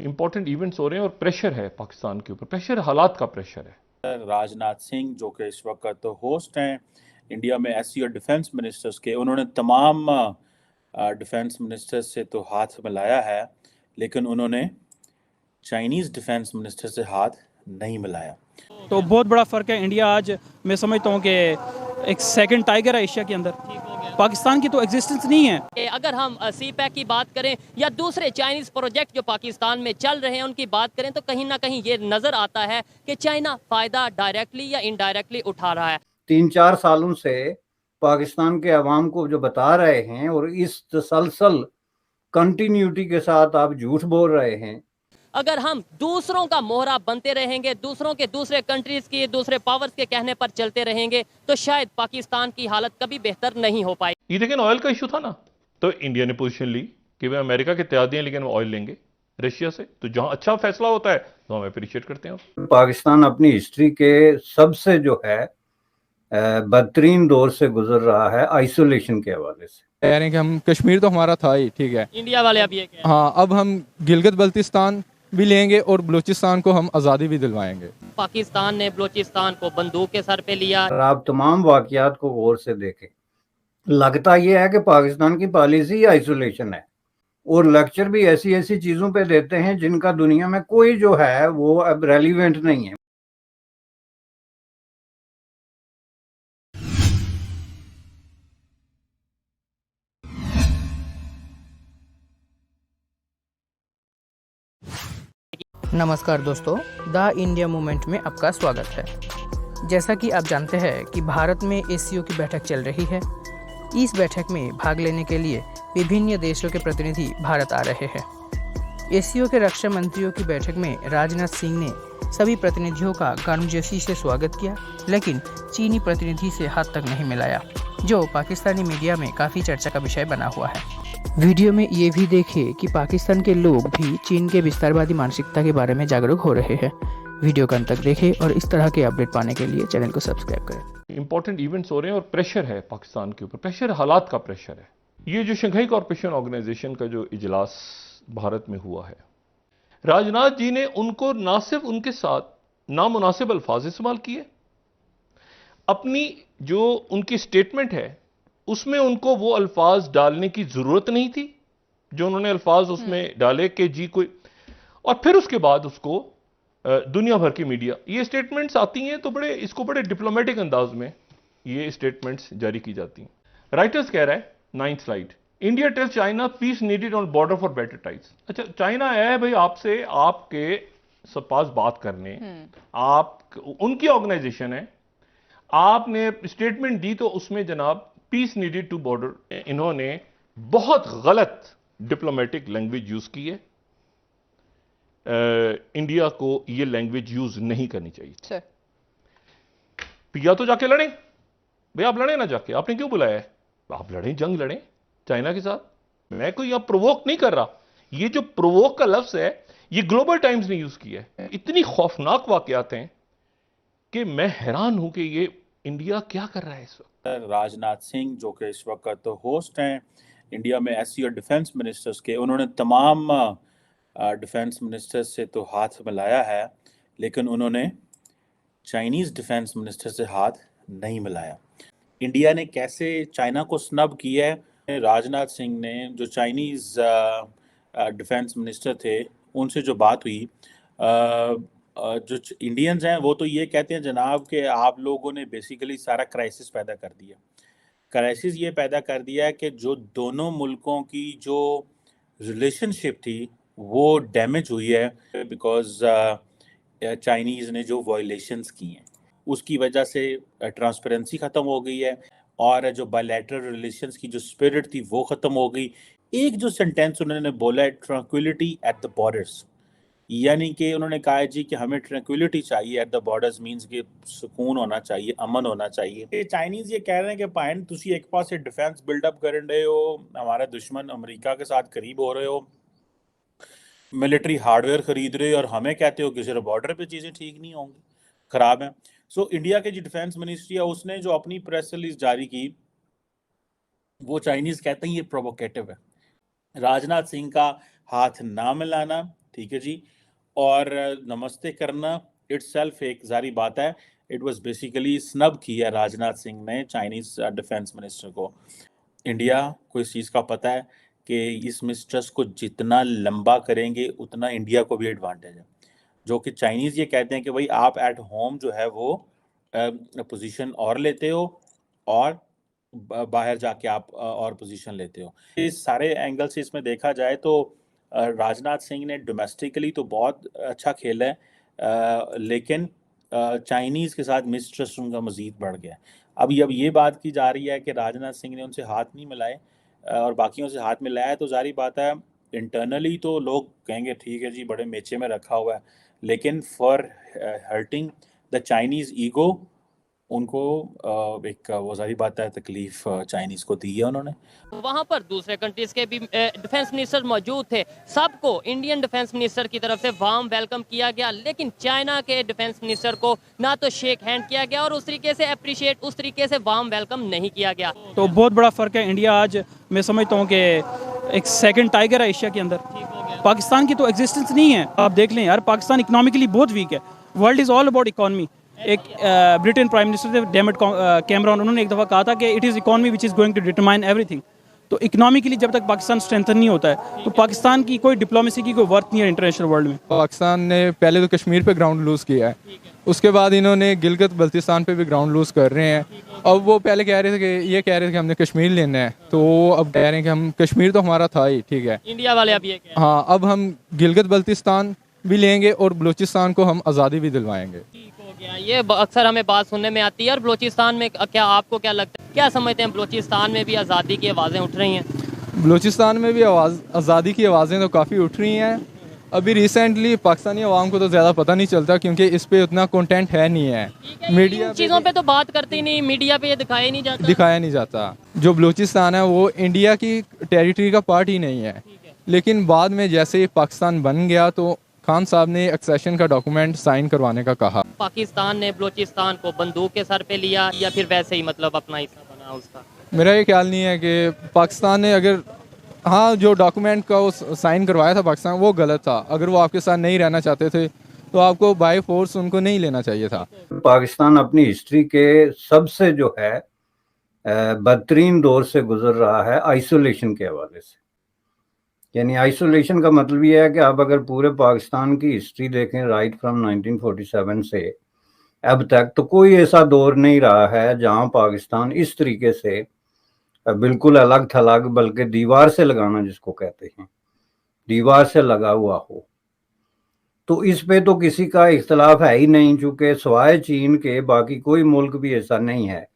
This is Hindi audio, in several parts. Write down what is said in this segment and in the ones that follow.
इंपॉर्टेंट इवेंट्स हो रहे हैं और प्रेशर है पाकिस्तान के ऊपर, प्रेशर हालात का प्रेशर है। राजनाथ सिंह जो कि इस वक्त होस्ट हैं इंडिया में एससी और डिफेंस मिनिस्टर्स के, उन्होंने तमाम डिफेंस मिनिस्टर्स से तो हाथ मिलाया है, लेकिन उन्होंने चाइनीज़ डिफेंस मिनिस्टर से हाथ नहीं मिलाया। तो बहुत बड़ा फ़र्क है। इंडिया आज मैं समझता हूँ कि एक सेकंड टाइगर है एशिया के अंदर। पाकिस्तान की तो एग्जिस्टेंस नहीं है। अगर हम सी पैक की बात करें या दूसरे चाइनीज प्रोजेक्ट जो पाकिस्तान में चल रहे हैं उनकी बात करें तो कहीं ना कहीं ये नजर आता है कि चाइना फायदा डायरेक्टली या इनडायरेक्टली उठा रहा है। 3-4 सालों से पाकिस्तान के अवाम को जो बता रहे हैं और इस तसलसल कंटिन्यूटी के साथ आप झूठ बोल रहे हैं। अगर हम दूसरों का मोहरा बनते रहेंगे, दूसरों के दूसरे कंट्रीज की दूसरे पावर्स के कहने पर चलते रहेंगे तो शायद पाकिस्तान की हालत कभी बेहतर नहीं हो पाई। ये लेकिन ऑयल का इशू था ना, तो इंडिया ने पोजीशन ली कि वे अमेरिका के इत्तेहादी हैं लेकिन वो ऑयल लेंगे रशिया से, तो जहां अच्छा फैसला होता है तो हम अप्रिशिएट करते हैं। पाकिस्तान अपनी हिस्ट्री के सबसे जो है बदतरीन दौर से गुजर रहा है आइसोलेशन के हवाले से। कह रहे हैं कि हम कश्मीर तो हमारा था ही, ठीक है, इंडिया वाले अब ये कह रहे हैं। हाँ, अब हम गिलगित बल्तिस्तान भी लेंगे और बलूचिस्तान को हम आज़ादी भी दिलवाएंगे। पाकिस्तान ने बलूचिस्तान को बंदूक के सर पे लिया। आप तमाम वाकयात को गौर से देखें, लगता यह है कि पाकिस्तान की पॉलिसी आइसोलेशन है और लेक्चर भी ऐसी ऐसी चीजों पे देते हैं जिनका दुनिया में कोई जो है वो अब रेलिवेंट नहीं है। नमस्कार दोस्तों, द इंडिया मूवमेंट में आपका स्वागत है। जैसा कि आप जानते हैं कि भारत में एसीओ की बैठक चल रही है। इस बैठक में भाग लेने के लिए विभिन्न देशों के प्रतिनिधि भारत आ रहे हैं। एसीओ के रक्षा मंत्रियों की बैठक में राजनाथ सिंह ने सभी प्रतिनिधियों का गर्मजोशी से स्वागत किया, लेकिन चीनी प्रतिनिधि से हाथ तक नहीं मिलाया, जो पाकिस्तानी मीडिया में काफ़ी चर्चा का विषय बना हुआ है। वीडियो में ये भी देखें कि पाकिस्तान के लोग भी चीन के विस्तारवादी मानसिकता के बारे में जागरूक हो रहे हैं। वीडियो का अंत तक देखें और इस तरह के अपडेट पाने के लिए चैनल को सब्सक्राइब करें। इंपॉर्टेंट इवेंट्स हो रहे हैं और प्रेशर है पाकिस्तान के ऊपर, प्रेशर हालात का प्रेशर है। ये जो शंघाई कॉरपोरेशन ऑर्गेनाइजेशन का जो इजलास भारत में हुआ है, राजनाथ जी ने उनको ना सिर्फ उनके साथ नामुनासिब अल्फाज इस्तेमाल किए, अपनी जो उनकी स्टेटमेंट है उसमें उनको वो अल्फाज डालने की जरूरत नहीं थी जो उन्होंने अल्फाज उसमें डाले कि जी कोई, और फिर उसके बाद उसको दुनिया भर की मीडिया ये स्टेटमेंट्स आती हैं तो बड़े डिप्लोमेटिक अंदाज में ये स्टेटमेंट्स जारी की जाती हैं। राइटर्स कह रहा है 9th slide, India tells China peace needed on border for better times. अच्छा, चाइना आया है भाई आपसे आपके पास बात करने, आप उनकी ऑर्गेनाइजेशन है, आपने स्टेटमेंट दी तो उसमें जनाब पीस नीडेड टू बॉर्डर, इन्होंने बहुत गलत डिप्लोमेटिक लैंग्वेज यूज की है। इंडिया को ये लैंग्वेज यूज नहीं करनी चाहिए। या तो जाके लड़ें भाई, आप लड़े ना जाके, आपने क्यों बुलाया है? आप लड़ें, जंग लड़ें चाइना के साथ। मैं कोई यहां प्रोवोक नहीं कर रहा, ये जो प्रोवोक का लफ्ज है ये ग्लोबल टाइम्स ने यूज किया है। इतनी खौफनाक वाकयात हैं कि मैं हैरान हूं कि ये इंडिया क्या कर रहा है इस वक्त। राजनाथ सिंह जो कि इस वक्त होस्ट हैं इंडिया में एससी और डिफेंस मिनिस्टर्स के, उन्होंने तमाम डिफेंस मिनिस्टर्स से तो हाथ मिलाया है, लेकिन उन्होंने चाइनीज़ डिफेंस मिनिस्टर से हाथ नहीं मिलाया। इंडिया ने कैसे चाइना को स्नब किया है? राजनाथ सिंह ने जो चाइनीज़ डिफेंस मिनिस्टर थे उनसे जो बात हुई, जो इंडियंस हैं वो तो ये कहते हैं जनाब कि आप लोगों ने बेसिकली सारा क्राइसिस पैदा कर दिया। क्राइसिस ये पैदा कर दिया है कि जो दोनों मुल्कों की जो रिलेशनशिप थी वो डैमेज हुई है बिकॉज चाइनीज़ ने जो वायलेशंस की हैं उसकी वजह से ट्रांसपेरेंसी ख़त्म हो गई है और जो बायलैटरल रिलेशंस की जो स्पिरिट थी वो ख़त्म हो गई। एक जो सेंटेंस उन्होंने बोला है, ट्रैंक्विलिटी एट द बॉर्डर्स, यानी कि उन्होंने कहा जी कि हमें ट्रैंक्विलिटी चाहिए एट द बॉर्डर्स, मींस कि सुकून होना चाहिए, अमन होना चाहिए। चाइनीज़ ये कह रहे हैं कि पाइन तुसी एक पास डिफेंस बिल्डअप कर रहे हो, हमारे दुश्मन अमेरिका के साथ करीब हो रहे हो, मिलिट्री हार्डवेयर खरीद रहे हो और हमें कहते हो कि सिर्फ बॉर्डर पे चीज़ें ठीक नहीं होंगी, ख़राब हैं। सो इंडिया के जो डिफेंस मिनिस्ट्री है उसने जो अपनी प्रेस रिलीज जारी की वो चाइनीज़ कहते हैं ये प्रोवोकेटिव है। राजनाथ सिंह का हाथ ना मिलाना ठीक है जी। और नमस्ते करना इटसेल्फ एक जारी बात है। इट वाज बेसिकली स्नब किया राजनाथ सिंह ने चाइनीज डिफेंस मिनिस्टर को। इंडिया को इस चीज़ का पता है कि इस मिसट्रस्ट को जितना लंबा करेंगे उतना इंडिया को भी एडवांटेज है। जो कि चाइनीज़ ये कहते हैं कि भाई आप एट होम जो है वो पोजीशन और लेते हो और बाहर जाके आप और पोजीशन लेते हो। इस सारे एंगल से इसमें देखा जाए तो राजनाथ सिंह ने डोमेस्टिकली तो बहुत अच्छा खेला है, लेकिन चाइनीज़ के साथ मिसट्रस्ट उनका मज़ीद बढ़ गया। अब ये बात की जा रही है कि राजनाथ सिंह ने उनसे हाथ नहीं मिलाए और बाकियों से हाथ मिलाया, तो जारी बात है इंटरनली तो लोग कहेंगे ठीक है जी बड़े मेचे में रखा हुआ है, लेकिन for hurting the Chinese ego उनको एक वो सारी बात है तकलीफ चाइनीज़ को दी है उन्होंने। वहां पर दूसरे कंट्रीज के भी डिफेंस मिनिस्टर मौजूद थे। सबको इंडियन डिफेंस मिनिस्टर की तरफ से वार्म वेलकम किया गया, लेकिन चाइना के डिफेंस मिनिस्टर को ना तो शेक हैंड किया गया और उस तरीके से अप्रिशिएट, उस तरीके से वार्म वेलकम नहीं किया गया। तो बहुत बड़ा फ़र्क है। इंडिया आज मैं समझता हूँ कि एक सेकंड टाइगर है एशिया के अंदर। पाकिस्तान की तो एग्जिस्टेंस नहीं है। आप देख लें यार, पाकिस्तान इकोनॉमिकली बहुत वीक है। World is all about economy. एक ब्रिटेन प्राइम मिनिस्टर थे डेविड कैमरॉन, उन्होंने एक दफ़ा कहा था कि it is economy which is going to determine everything. तो इकोनॉमिकली जब तक पाकिस्तान स्ट्रेंथन नहीं होता है तो पाकिस्तान की कोई डिप्लोमेसी की कोई वर्थ नहीं है इंटरनेशनल वर्ल्ड में। पाकिस्तान ने पहले तो कश्मीर पे ग्राउंड लूज़ किया है, उसके बाद इन्होंने गिलगित बल्तिस्तान पे भी ग्राउंड लूज़ कर रहे हैं। अब वो पहले कह रहे थे कि ये कह रहे थे कि हमने कश्मीर लेना है, तो वो अब कह रहे हैं कि हम कश्मीर तो हमारा था ही, ठीक है इंडिया वाले अब ये कह रहे हैं। हाँ, अब हम गिलगित बल्तिस्तान भी लेंगे और बलूचिस्तान को हम आज़ादी भी दिलवाएंगे। ये अक्सर हमें बात सुनने में आती है। और बलूचिस्तान में क्या आपको क्या लगता है, क्या समझते हैं, बलूचिस्तान में भी आज़ादी की आवाज़ें उठ रही हैं? बलूचिस्तान में भी आज़ादी की आवाज़ें तो काफ़ी उठ रही हैं। अभी रिसेंटली पाकिस्तानी अवाम को तो ज़्यादा पता नहीं चलता क्योंकि इस पे उतना कंटेंट है नहीं है। मीडिया चीज़ों पे तो बात करती नहीं, मीडिया पे ये दिखाया नहीं जाता। जो बलूचिस्तान है वो इंडिया की टेरिटरी का पार्ट ही नहीं है, लेकिन बाद में जैसे पाकिस्तान बन गया तो खान साहब ने एक्सेशन का डॉक्यूमेंट साइन करवाने का कहा। पाकिस्तान ने बलूचिस्तान को बंदूक के सर पे लिया या फिर वैसे ही मतलब अपना हिस्सा बना उसका? मेरा ये ख्याल नहीं है कि पाकिस्तान ने अगर हाँ जो डॉक्यूमेंट का वो साइन करवाया था पाकिस्तान, वो गलत था। अगर वो आपके साथ नहीं रहना चाहते थे तो आपको बाय फोर्स उनको नहीं लेना चाहिए था। पाकिस्तान अपनी हिस्ट्री के सबसे जो है बदतरीन दौर से गुजर रहा है आइसोलेशन के हवाले से। यानी आइसोलेशन का मतलब ये है कि आप अगर पूरे पाकिस्तान की हिस्ट्री देखें राइट फ्रॉम 1947 से अब तक, तो कोई ऐसा दौर नहीं रहा है जहां पाकिस्तान इस तरीके से बिल्कुल अलग थलग, बल्कि दीवार से लगाना जिसको कहते हैं, दीवार से लगा हुआ हो। तो इस पे तो किसी का इख्तलाफ है ही नहीं, चूंकि सवाए चीन के बाकी कोई मुल्क भी ऐसा नहीं है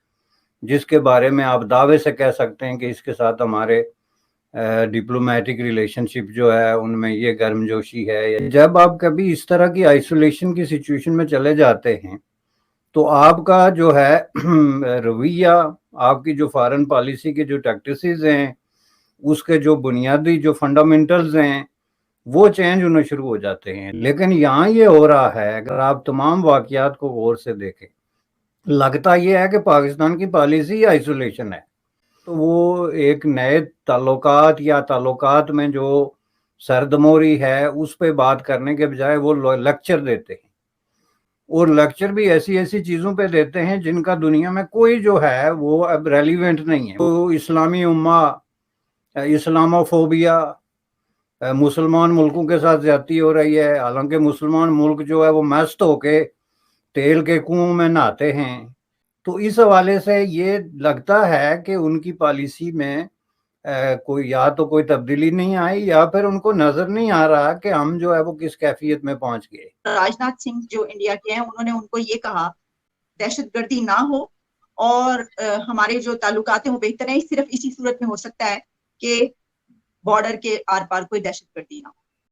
जिसके बारे में आप दावे से कह सकते हैं कि इसके साथ हमारे डिप्लोमेटिक रिलेशनशिप जो है उनमें ये गर्मजोशी है। जब आप कभी इस तरह की आइसोलेशन की सिचुएशन में चले जाते हैं तो आपका जो है रवैया, आपकी जो फॉरेन पॉलिसी के जो टैक्टिसेस हैं, उसके जो बुनियादी जो फंडामेंटल्स हैं, वो चेंज होने शुरू हो जाते हैं। लेकिन यहाँ ये हो रहा है, अगर आप तमाम वाक़यात को गौर से देखें, लगता ये है कि पाकिस्तान की पॉलिसी आइसोलेशन है। तो वो एक नए ताल्लुकात या ताल्लुकात में जो सरदमोरी है उस पे बात करने के बजाय वो लेक्चर देते हैं, और लेक्चर भी ऐसी ऐसी चीज़ों पे देते हैं जिनका दुनिया में कोई जो है वो अब रेलिवेंट नहीं है। तो इस्लामी उम्मा, इस्लामोफोबिया, मुसलमान मुल्कों के साथ ज्यादती हो रही है, हालांकि मुसलमान मुल्क जो है वो मस्त होके तेल के कुओं में नहाते हैं। तो इस हवाले से ये लगता है कि उनकी पॉलिसी में कोई या तो कोई तब्दीली नहीं आई या फिर उनको नजर नहीं आ रहा कि हम जो है वो किस कैफियत में पहुंच गए। राजनाथ सिंह जो इंडिया के हैं, उन्होंने उनको ये कहा दहशतगर्दी ना हो और हमारे जो ताल्लुकात हैं वो बेहतर हैं। सिर्फ इसी सूरत में हो सकता है कि बॉर्डर के आर पार कोई दहशतगर्दी ना हो।